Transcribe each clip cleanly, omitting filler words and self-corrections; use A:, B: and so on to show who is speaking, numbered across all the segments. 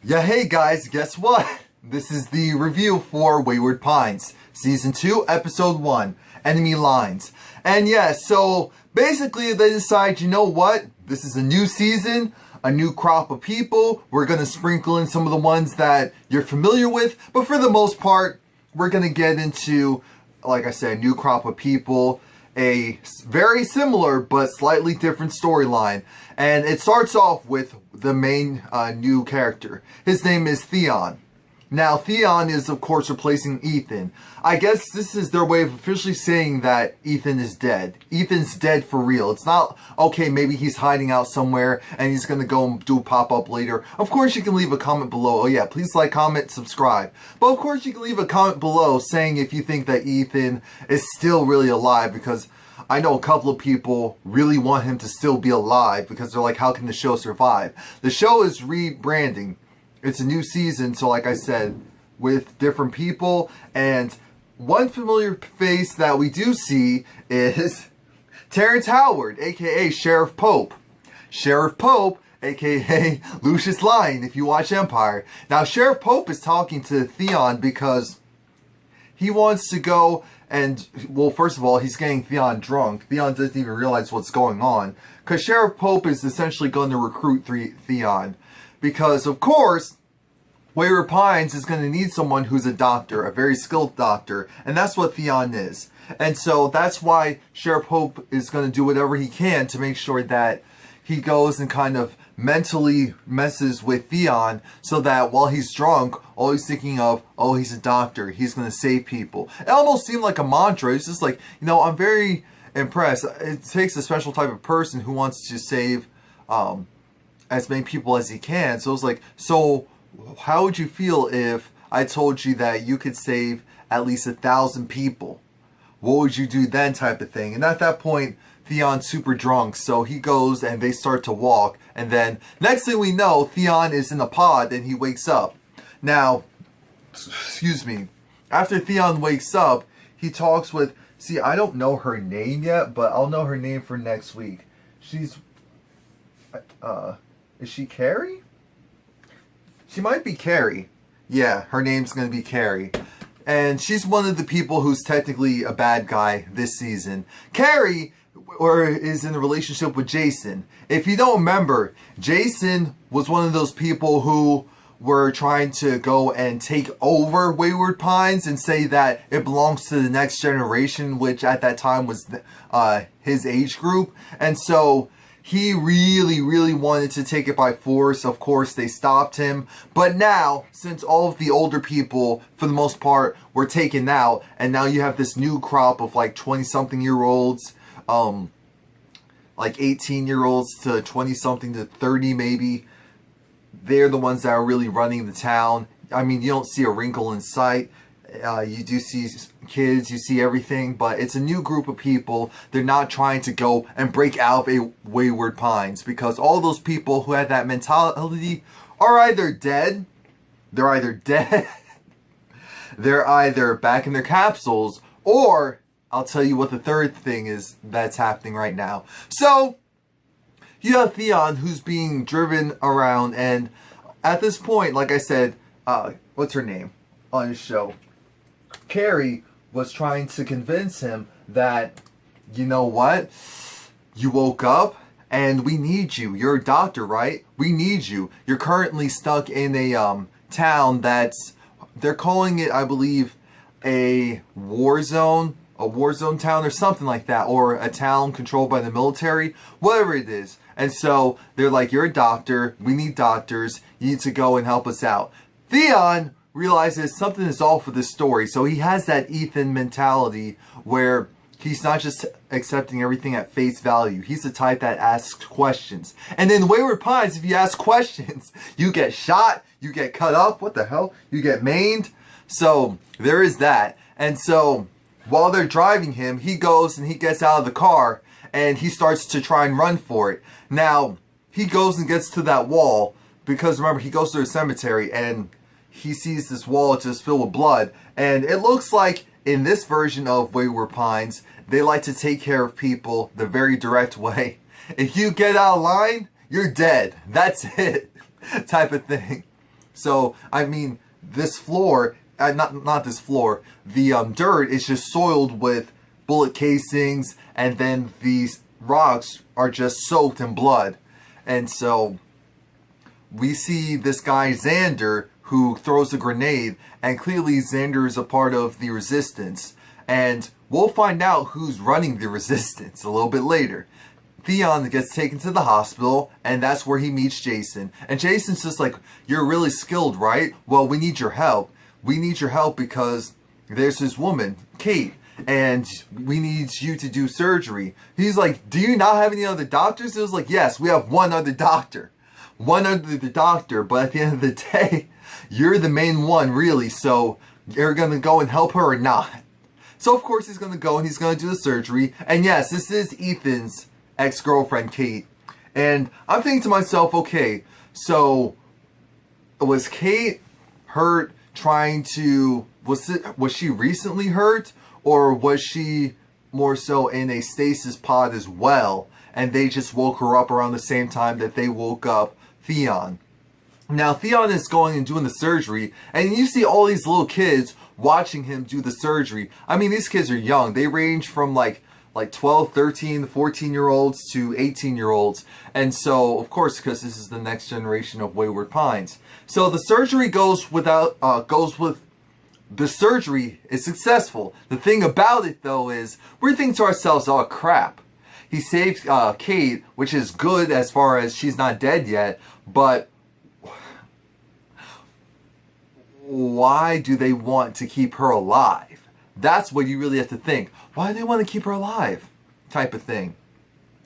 A: Yeah, hey guys, guess what? This is the review for Wayward Pines, Season 2, Episode 1, Enemy Lines. And yeah, so basically they decide, you know what? This is a new season, a new crop of people. We're going to sprinkle in some of the ones that you're familiar with. But for the most part, we're going to get into, like I said, a new crop of people. A very similar but slightly different storyline. And it starts off with the main new character. His name is Theo. Now, Theo is, of course, replacing Ethan. I guess this is their way of officially saying that Ethan is dead. Ethan's dead for real. It's not, okay, maybe he's hiding out somewhere and he's going to go and do a pop-up later. Of course, you can leave a comment below. Oh yeah, please like, comment, subscribe. But of course, you can leave a comment below saying if you think that Ethan is still really alive, because I know a couple of people really want him to still be alive because they're like, how can the show survive? The show is rebranding. It's a new season, so like I said, with different people. And one familiar face that we do see is Terrence Howard, aka Sheriff Pope. Sheriff Pope, aka Lucius Lyon, if you watch Empire. Now, Sheriff Pope is talking to Theo because he wants to go and, well, first of all, he's getting Theo drunk. Theo doesn't even realize what's going on, because Sheriff Pope is essentially going to recruit Theo. Because, of course, Wayward Pines is going to need someone who's a doctor, a very skilled doctor, and that's what Theo is. And so that's why Sheriff Pope is going to do whatever he can to make sure that he goes and kind of mentally messes with Theo, so that while he's drunk, all he's thinking of, oh, he's a doctor, he's going to save people. It almost seemed like a mantra. It's just like, you know, I'm very impressed. It takes a special type of person who wants to save as many people as he can. So it's like, so how would you feel if I told you that you could save at least 1,000 people? What would you do then, type of thing? And at that point, Theon's super drunk, so he goes and they start to walk. And then, next thing we know, Theon is in a pod and he wakes up. Now, excuse me, after Theon wakes up, he talks with, see, I don't know her name yet, but I'll know her name for next week. She's, is she Carrie? She might be Carrie. Yeah, her name's going to be Carrie. And she's one of the people who's technically a bad guy this season. Carrie is in a relationship with Jason. If you don't remember, Jason was one of those people who were trying to go and take over Wayward Pines and say that it belongs to the next generation, which at that time was his age group. And so he really wanted to take it by force. Of course, they stopped him. But now, since all of the older people, for the most part, were taken out, and now you have this new crop of like 20-something-year-olds, like 18-year-olds to 20-something to 30 maybe. They're the ones that are really running the town. I mean, you don't see a wrinkle in sight. You do see kids, you see everything, but it's a new group of people. They're not trying to go and break out of a Wayward Pines, because all those people who had that mentality are either dead, they're either back in their capsules, or I'll tell you what the third thing is that's happening right now. So, you have Theo, who's being driven around, and at this point, like I said, what's her name on his show? Carrie was trying to convince him that, you know what, you woke up and we need you. You're a doctor, right? We need you. You're currently stuck in a town that's, they're calling it, I believe, a war zone town or something like that, or a town controlled by the military, whatever it is. And so they're like, you're a doctor, we need doctors, you need to go and help us out. Theo realizes something is off with this story, so he has that Ethan mentality where he's not just accepting everything at face value. He's the type that asks questions. And in Wayward Pines, if you ask questions, you get shot, you get cut up, what the hell? You get maimed. So there is that. And so while they're driving him, he goes and he gets out of the car and he starts to try and run for it. Now, he goes and gets to that wall because, remember, he goes to a cemetery and he sees this wall just filled with blood. And it looks like in this version of Wayward Pines, they like to take care of people the very direct way. If you get out of line, you're dead. That's it. Type of thing. So, I mean, this floor, not this floor, the dirt is just soiled with bullet casings, and then these rocks are just soaked in blood. And so we see this guy Xander who throws a grenade, and clearly Xander is a part of the resistance. And we'll find out who's running the resistance a little bit later. Theon gets taken to the hospital, and that's where he meets Jason. And Jason's just like, "You're really skilled, right? Well, we need your help. We need your help because there's this woman, Kate, and we need you to do surgery." He's like, "Do you not have any other doctors?" It was like, "Yes, we have one other doctor. One other doctor, but at the end of the day, you're the main one, really, so you're gonna go and help her or not?" So, of course, he's gonna go and he's gonna do the surgery. And yes, this is Ethan's ex-girlfriend, Kate. And I'm thinking to myself, okay, so was Kate hurt trying to, was she recently hurt, or was she more so in a stasis pod as well, and they just woke her up around the same time that they woke up Theon? Now, Theon is going and doing the surgery, and you see all these little kids watching him do the surgery. I mean, these kids are young. They range from like 12, 13, 14-year-olds to 18-year-olds. And so, of course, because this is the next generation of Wayward Pines. So the surgery goes with the surgery is successful. The thing about it, though, is we're thinking to ourselves, oh, crap. He saved Kate, which is good as far as she's not dead yet, but why do they want to keep her alive? That's what you really have to think. Why do they want to keep her alive? Type of thing.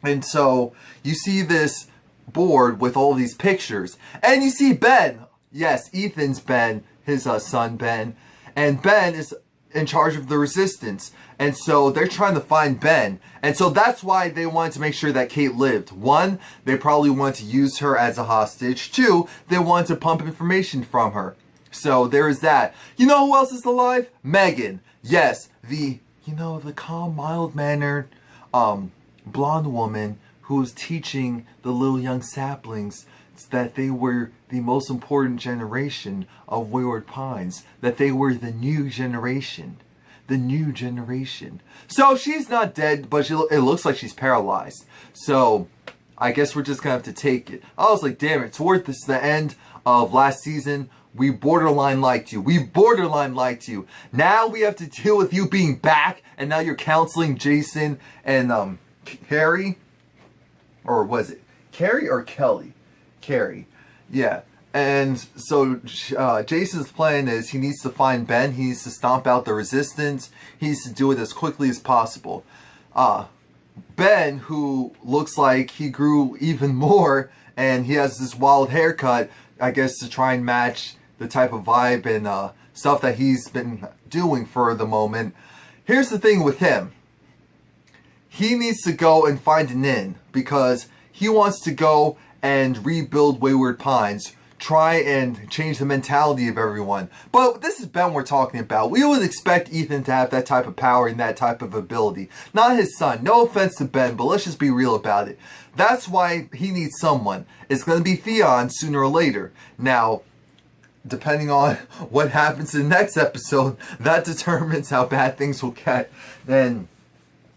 A: And so you see this board with all these pictures. And you see Ben. Yes, Ethan's Ben. His son Ben. And Ben is in charge of the resistance. And so they're trying to find Ben. And so that's why they wanted to make sure that Kate lived. One, they probably wanted to use her as a hostage. Two, they wanted to pump information from her. So there is that. You know who else is alive? Megan. Yes, the calm, mild-mannered, blonde woman who was teaching the little young saplings that they were the most important generation of Wayward Pines, that they were the new generation. The new generation. So she's not dead, but it looks like she's paralyzed. So I guess we're just going to have to take it. I was like, damn it, towards the end of last season, we borderline liked you. We borderline liked you. Now we have to deal with you being back, and now you're counseling Jason and Carrie. Or was it Carrie or Kelly? Carrie. Yeah. And so Jason's plan is he needs to find Ben. He needs to stomp out the resistance. He needs to do it as quickly as possible. Ben, who looks like he grew even more, and he has this wild haircut, I guess to try and match the type of vibe and stuff that he's been doing for the moment. Here's the thing with him. He needs to go and find an inn because he wants to go and rebuild Wayward Pines. Try and change the mentality of everyone. But this is Ben we're talking about. We would expect Ethan to have that type of power and that type of ability. Not his son. No offense to Ben, but let's just be real about it. That's why he needs someone. It's going to be Theon sooner or later. Now, depending on what happens in the next episode, that determines how bad things will get. Then,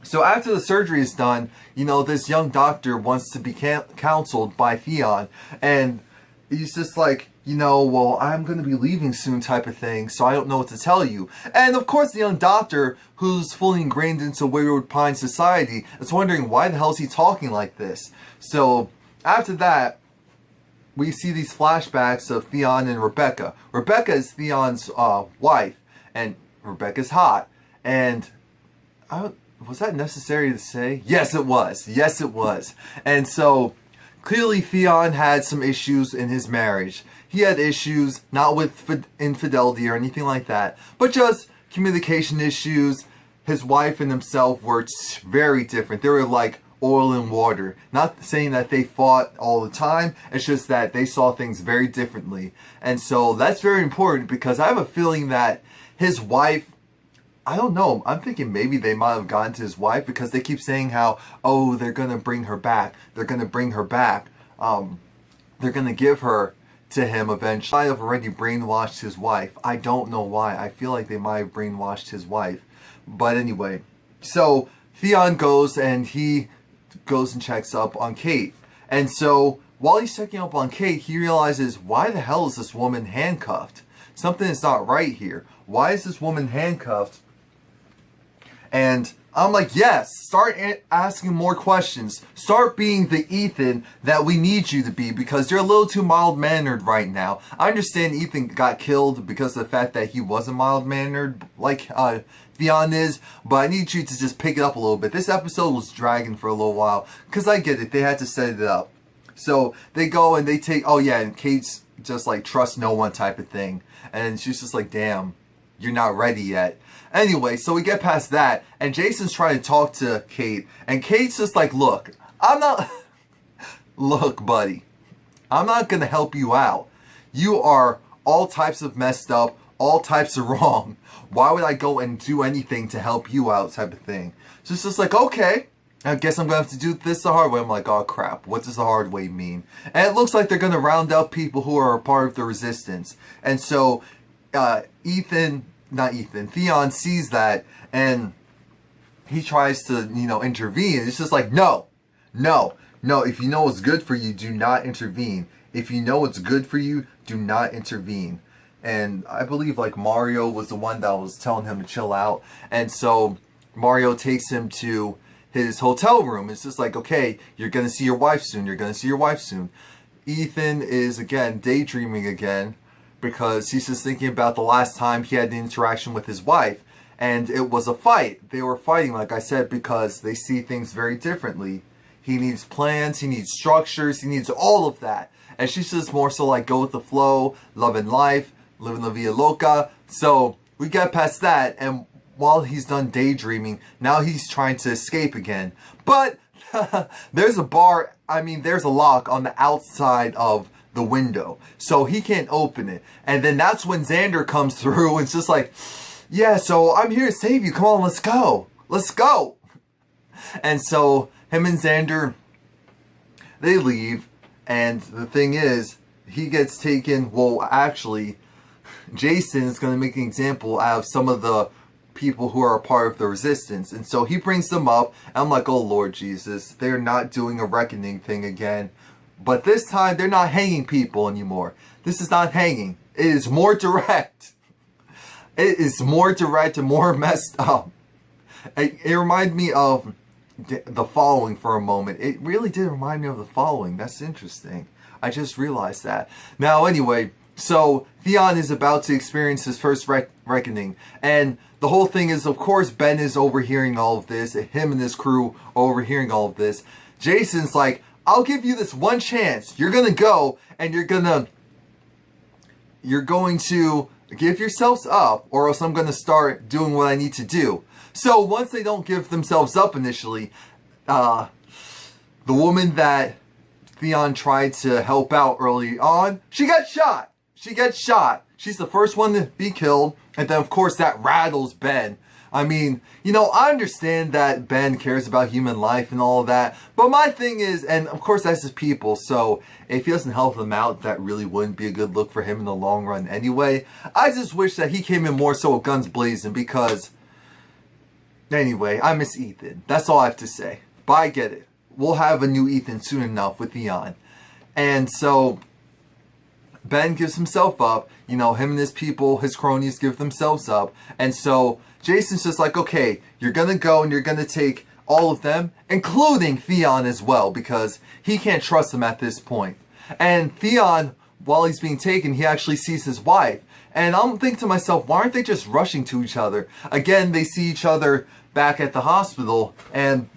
A: so after the surgery is done, this young doctor wants to be counseled by Theon, and he's just like, well, I'm going to be leaving soon type of thing, so I don't know what to tell you. And of course, the young doctor, who's fully ingrained into Wayward Pine society, is wondering why the hell is he talking like this. So after that, we see these flashbacks of Theon and Rebecca. Rebecca is Theon's wife, and Rebecca's hot. And was that necessary to say? Yes, it was. Yes, it was. And so clearly Theon had some issues in his marriage. He had issues, not with infidelity or anything like that, but just communication issues. His wife and himself were very different. They were like oil and water. Not saying that they fought all the time, it's just that they saw things very differently. And so that's very important because I have a feeling that his wife, I don't know, I'm thinking maybe they might have gotten to his wife because they keep saying how, oh, they're going to bring her back. They're going to bring her back. They're going to give her to him eventually. Might have already brainwashed his wife. I don't know why. I feel like they might have brainwashed his wife. But anyway, so Theon goes and he goes and checks up on Kate. And so while he's checking up on Kate, he realizes, why the hell is this woman handcuffed? Something is not right here. Why is this woman handcuffed? And I'm like, yes, start asking more questions. Start being the Ethan that we need you to be, because you're a little too mild-mannered right now. I understand Ethan got killed because of the fact that he wasn't mild-mannered like Theon is, but I need you to just pick it up a little bit. This episode was dragging for a little while, because I get it, they had to set it up. So they go and they take, oh yeah, and Kate's just like, trust no one type of thing. And she's just like, damn, you're not ready yet. Anyway, so we get past that, and Jason's trying to talk to Kate, and Kate's just like, look, look, buddy, I'm not going to help you out. You are all types of messed up, all types of wrong. Why would I go and do anything to help you out type of thing? So it's just like, okay, I guess I'm going to have to do this the hard way. I'm like, oh crap, what does the hard way mean? And it looks like they're going to round up people who are a part of the resistance. And so Theon sees that, and he tries to, intervene. It's just like, no. If you know what's good for you, do not intervene. If you know what's good for you, do not intervene. And I believe like Mario was the one that was telling him to chill out. And so Mario takes him to his hotel room. It's just like, okay, you're going to see your wife soon. You're going to see your wife soon. Ethan is, again, daydreaming again, because he's just thinking about the last time he had an interaction with his wife. And it was a fight. They were fighting, like I said, because they see things very differently. He needs plans, he needs structures, he needs all of that. And she's just more so like, go with the flow, loving life, living la vida loca. So we get past that, and while he's done daydreaming, now he's trying to escape again. But there's a lock on the outside of the window, so he can't open it. And then that's when Xander comes through and it's just like, yeah, so I'm here to save you, come on, let's go, and so him and Xander, they leave. And the thing is, he gets taken, well actually Jason is going to make an example out of some of the people who are a part of the resistance, and so he brings them up, and I'm like, oh Lord Jesus, they're not doing a reckoning thing again. But this time, they're not hanging people anymore. This is not hanging. It is more direct. It is more direct and more messed up. It reminded me of The Following for a moment. It really did remind me of The Following. That's interesting. I just realized that. Now, anyway, so Theon is about to experience his first reckoning. And the whole thing is, of course, Ben is overhearing all of this. Him and his crew are overhearing all of this. Jason's like, I'll give you this one chance. You're going to go and you're going to give yourselves up, or else I'm going to start doing what I need to do. So once they don't give themselves up initially, the woman that Theon tried to help out early on, she got shot. She's the first one to be killed. And then, of course, that rattles Ben. I mean, I understand that Ben cares about human life and all of that. But my thing is, and of course that's his people, so if he doesn't help them out, that really wouldn't be a good look for him in the long run anyway. I just wish that he came in more so with guns blazing, because anyway, I miss Ethan. That's all I have to say. But I get it. We'll have a new Ethan soon enough with Theon. And so Ben gives himself up. Him and his people, his cronies, give themselves up. And so Jason's just like, okay, you're going to go and you're going to take all of them, including Theon as well, because he can't trust them at this point. And Theon, while he's being taken, he actually sees his wife. And I'm thinking to myself, why aren't they just rushing to each other? Again, they see each other back at the hospital, and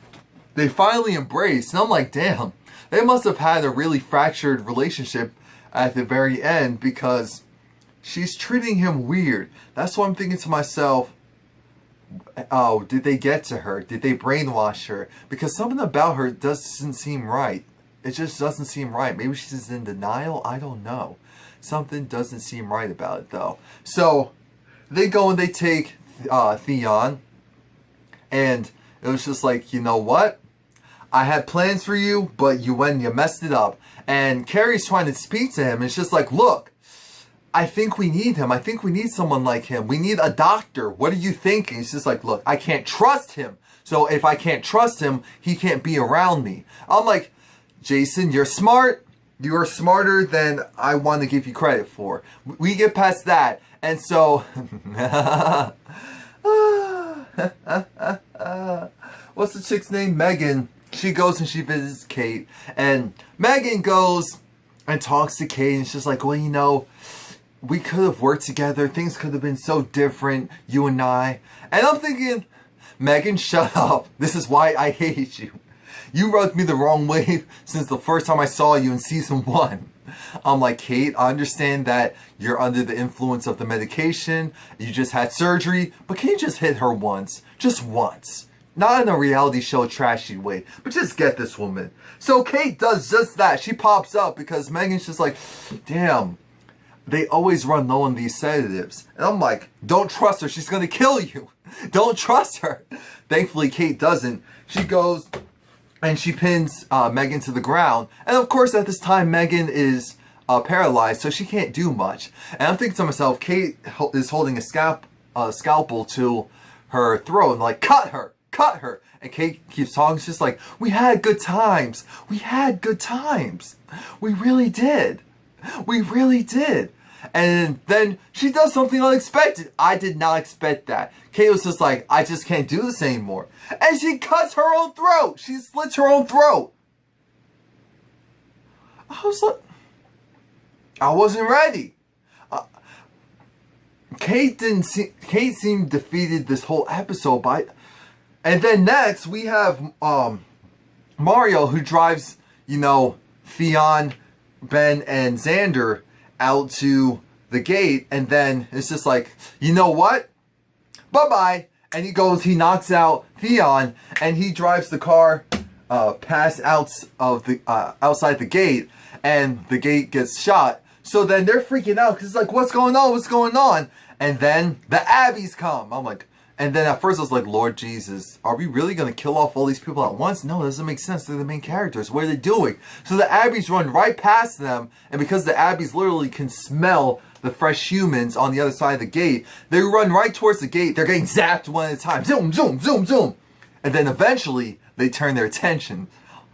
A: they finally embrace. And I'm like, damn, they must have had a really fractured relationship at the very end, because she's treating him weird. That's what I'm thinking to myself. Oh, did they get to her? Did they brainwash her? Because something about her doesn't seem right. It just doesn't seem right. Maybe she's in denial. I don't know. Something doesn't seem right about it, though. So they go and they take Theon. And it was just like, you know what? I had plans for you, but you went and you messed it up. And Carrie's trying to speak to him. And it's just like, look, I think we need him. I think we need someone like him. We need a doctor. What are you thinking? He's just like, look, I can't trust him. So if I can't trust him, he can't be around me. I'm like, Jason, you're smart. You are smarter than I want to give you credit for. We get past that. And so, what's the chick's name? Megan. She goes and she visits Kate. And Megan goes and talks to Kate. And she's like, well, you know, we could have worked together. Things could have been so different, you and I. And I'm thinking, Megan, shut up. This is why I hate you. You rubbed me the wrong way since the first time I saw you in season 1. I'm like, Kate, I understand that you're under the influence of the medication. You just had surgery. But can you just hit her once? Just once. Not in a reality show trashy way. But just get this woman. So Kate does just that. She pops up because Megan's just like, damn. They always run low on these sedatives. And I'm like, don't trust her. She's going to kill you. Don't trust her. Thankfully, Kate doesn't. She goes and she pins Megan to the ground. And of course, at this time, Megan is paralyzed, so she can't do much. And I'm thinking to myself, Kate is holding a scalpel to her throat and like, cut her, cut her. And Kate keeps talking. She's just like, we had good times. We had good times. We really did. We really did. And then she does something unexpected. I did not expect that. Kate was just like, I just can't do this anymore. And she cuts her own throat. She slits her own throat. I was like, I wasn't ready. Kate seemed defeated this whole episode. And then next we have Mario, who drives, you know, Theon, Ben, and Xander out to the gate, and then it's just like, you know what? Bye-bye. And he knocks out Theon, and he drives the car past outside the gate, and the gate gets shot. So then they're freaking out, because it's like, what's going on? What's going on? And then the Abbeys come. I'm like, and then at first I was like, Lord Jesus, are we really going to kill off all these people at once? No, it doesn't make sense. They're the main characters. What are they doing? So the Abbeys run right past them. And because the Abbeys literally can smell the fresh humans on the other side of the gate, they run right towards the gate. They're getting zapped one at a time. Zoom, zoom, zoom, zoom. And then eventually they turn their attention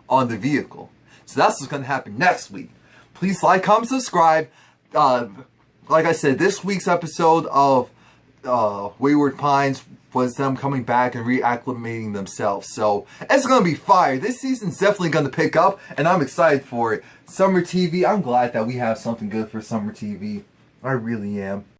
A: on the vehicle. So that's what's going to happen next week. Please like, comment, subscribe. Like I said, this week's episode of Wayward Pines was them coming back and reacclimating themselves. So it's going to be fire. This season's definitely going to pick up, and I'm excited for it. Summer TV, I'm glad that we have something good for summer TV. I really am.